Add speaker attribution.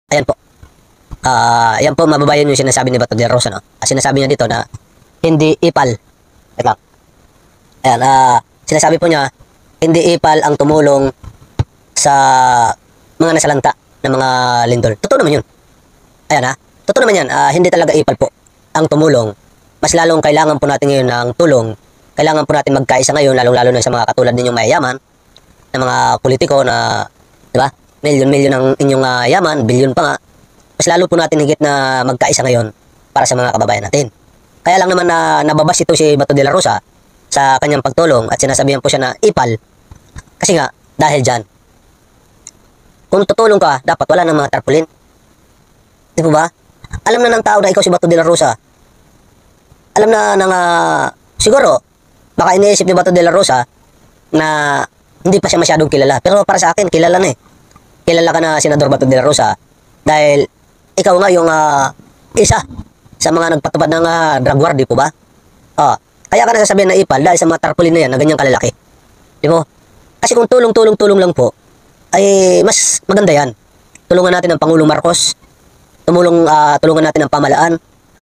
Speaker 1: Ayan po. Yan po, mababayan yung sinasabi ni Bato de la Rosa, no? Sinasabi niya dito na hindi ipal. Wait lang. Ayan, sinasabi po niya, hindi ipal ang tumulong sa mga nasalanta ng mga lindol. Totoo naman yun. Ayan totoo naman yan. Hindi talaga ipal po ang tumulong. Mas lalong kailangan po natin ngayon ng tulong. Kailangan po natin magkaisa ngayon, lalong-lalo na sa mga katulad ninyong mayayaman, na mga politiko na, di ba, milyon-milyon ang inyong yaman, bilyon pa nga. Mas lalo po natin higit na magkaisa ngayon para sa mga kababayan natin. Kaya lang naman na nababas ito si Bato de la Rosa sa kanyang pagtulong at sinasabihan po siya na ipal. Kasi nga, dahil dyan, kung tutulong ka, dapat wala ng mga tarpaulin. Di po ba? Alam na ng tao na ikaw si Bato de la Rosa. Alam na ng, siguro, baka iniisip ni Bato de la Rosa na hindi pa siya masyadong kilala. Pero para sa akin, kilala na eh. Kilala ka na Senador Bato de la Rosa dahil ikaw nga yung isa sa mga nagpatupad ng drug war, di po ba? Kaya ka nasasabihan na ipal dahil sa mga tarpaulin na yan na ganyang kalalaki. Di po? Kasi kung tulong lang po, ay mas maganda yan. Tulungan natin ang Pangulong Marcos, tulungan natin ang pamahalaan,